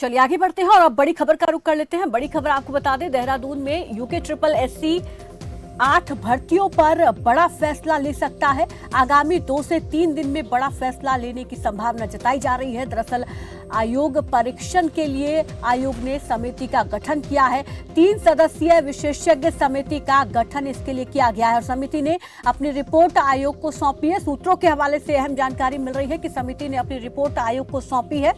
चलिए आगे बढ़ते हैं और अब बड़ी खबर का रुख कर लेते हैं। बड़ी खबर आपको बता दें, देहरादून में यूके ट्रिपल एससी 8 भर्तियों पर बड़ा फैसला ले सकता है। आगामी 2 से 3 दिन में बड़ा फैसला लेने की संभावना जताई जा रही है। दरअसल आयोग परीक्षण के लिए आयोग ने समिति का गठन किया है। 3 सदस्यीय विशेषज्ञ समिति का गठन इसके लिए किया गया है और समिति ने अपनी रिपोर्ट आयोग को सौंपी है। सूत्रों के हवाले से अहम जानकारी मिल रही है कि समिति ने अपनी रिपोर्ट आयोग को सौंपी है।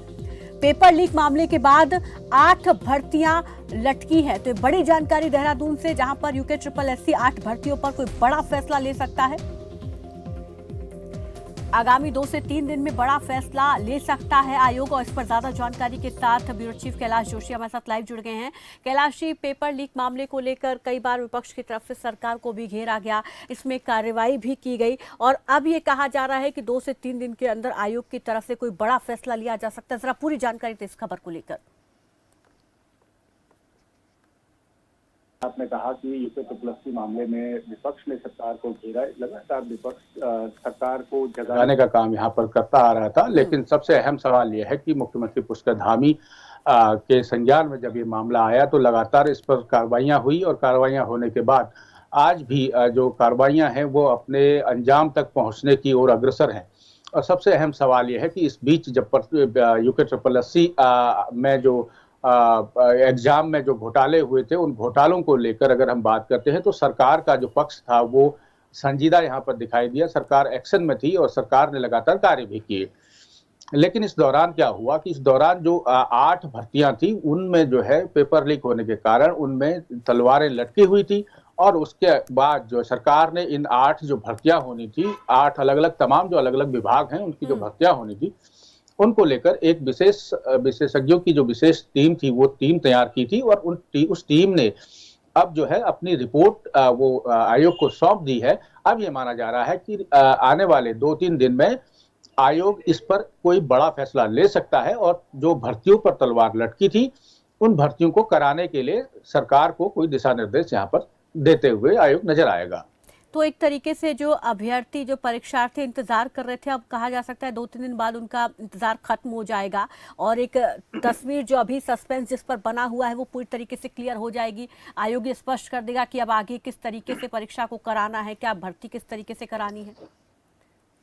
पेपर लीक मामले के बाद 8 भर्तियां लटकी हैं। तो बड़ी जानकारी देहरादून से, जहां पर यूके ट्रिपल एससी 8 भर्तियों पर कोई बड़ा फैसला ले सकता है। आगामी 2 से 3 दिन में बड़ा फैसला ले सकता है आयोग। और इस पर ज्यादा जानकारी के साथ ब्यूरो चीफ कैलाश जोशी हमारे साथ लाइव जुड़ गए हैं। कैलाश जी, पेपर लीक मामले को लेकर कई बार विपक्ष की तरफ से सरकार को भी घेरा गया, इसमें कार्रवाई भी की गई और अब ये कहा जा रहा है कि 2 से 3 दिन के अंदर आयोग की तरफ से कोई बड़ा फैसला लिया जा सकता है। जरा पूरी जानकारी दें इस खबर को लेकर। आपने कहा कि यूके ट्रिपल एससी मामले में विपक्ष ने सरकार को घेरा, लगातार विपक्ष सरकार को जगाने का काम यहाँ पर करता आ रहा था। लेकिन सबसे अहम सवाल यह है कि मुख्यमंत्री पुष्कर धामी के संज्ञान में जब ये मामला आया तो लगातार इस पर कार्रवाइयाँ हुई और कार्रवाइयाँ होने के बाद आज भी जो कार्रवाइयाँ हैं वो अपने अंजाम तक पहुँचने की ओर अग्रसर हैं। और सबसे अहम सवाल यह है कि इस बीच जब यूके ट्रिपल एससी में जो एग्जाम में जो घोटाले हुए थे, उन घोटालों को लेकर अगर हम बात करते हैं तो सरकार का जो पक्ष था वो संजीदा यहाँ पर दिखाई दिया। सरकार एक्शन में थी और सरकार ने लगातार कार्य भी किए। लेकिन इस दौरान क्या हुआ कि इस दौरान जो 8 भर्तियां थी उनमें जो है पेपर लीक होने के कारण उनमें तलवारें लटकी हुई थी और उसके बाद जो सरकार ने इन 8 जो भर्तियां होनी थी, 8 अलग अलग तमाम जो अलग अलग विभाग हैं उनकी जो भर्तियां होनी थी उनको लेकर एक विशेषज्ञों की जो विशेष टीम थी वो टीम तैयार की थी और उस टीम ने अब जो है अपनी रिपोर्ट वो आयोग को सौंप दी है। अब ये माना जा रहा है कि आने वाले 2-3 दिन में आयोग इस पर कोई बड़ा फैसला ले सकता है और जो भर्तियों पर तलवार लटकी थी उन भर्तियों को कराने के लिए सरकार को कोई दिशा निर्देश यहाँ पर देते हुए आयोग नजर आएगा। तो एक तरीके से जो अभ्यर्थी, जो परीक्षार्थी इंतजार कर रहे थे, अब कहा जा सकता है 2-3 दिन बाद उनका इंतजार खत्म हो जाएगा और एक तस्वीर जो अभी सस्पेंस जिस पर बना हुआ है वो पूरी तरीके से क्लियर हो जाएगी। आयोग ये स्पष्ट कर देगा कि अब आगे किस तरीके से परीक्षा को कराना है, क्या भर्ती किस तरीके से करानी है।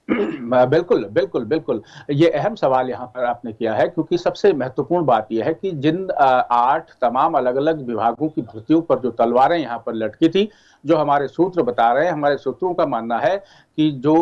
बिल्कुल बिल्कुल बिल्कुल, ये अहम सवाल यहाँ पर आपने किया है क्योंकि सबसे महत्वपूर्ण बात यह है कि जिन 8 तमाम अलग अलग विभागों की भर्तियों पर जो तलवारें यहाँ पर लटकी थी, जो हमारे सूत्र बता रहे हैं, हमारे सूत्रों का मानना है कि जो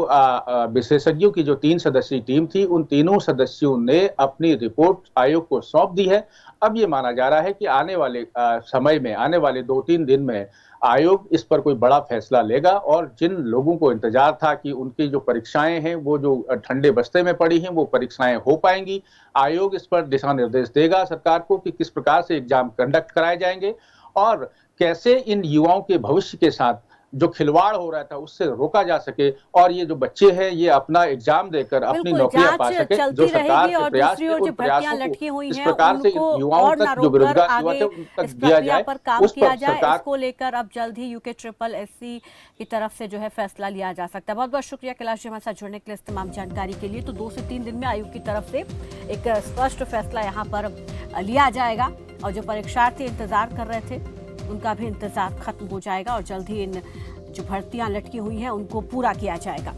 विशेषज्ञों की जो 3 सदस्यीय टीम थी उन तीनों सदस्यों ने अपनी रिपोर्ट आयोग को सौंप दी है। अब ये माना जा रहा है कि आने वाले समय में, आने वाले 2-3 दिन में आयोग इस पर कोई बड़ा फैसला लेगा और जिन लोगों को इंतजार था कि उनकी जो परीक्षाएं हैं वो जो ठंडे बस्ते में पड़ी हैं वो परीक्षाएं हो पाएंगी, आयोग इस पर दिशा निर्देश देगा सरकार को कि किस प्रकार से एग्जाम कंडक्ट कराए जाएंगे और कैसे इन युवाओं के भविष्य के साथ जो खिलवाड़ हो रहा था उससे रोका जा सके और ये जो बच्चे हैं ये अपना एग्जाम देकर अपनी नौकरियां पा सके। जो सरकार के प्रयास है उन प्रयासों को इस प्रकार से युवाओं तक जो बेरोजगार युवा थे उन तक दिया जाए, उस पर सरकार इसको लेकर अब जल्द ही यूके ट्रिपल एससी की तरफ से जो है फैसला लिया जा सकता है। बहुत बहुत शुक्रिया कैलाश जी हमारे साथ जुड़ने के लिए, इस तमाम जानकारी के लिए। तो 2 से 3 दिन में आयोग की तरफ से एक स्पष्ट फैसला यहाँ पर लिया जाएगा और जो परीक्षार्थी इंतजार कर रहे थे उनका भी इंतजार खत्म हो जाएगा और जल्द ही इन जो भर्तियां लटकी हुई हैं उनको पूरा किया जाएगा।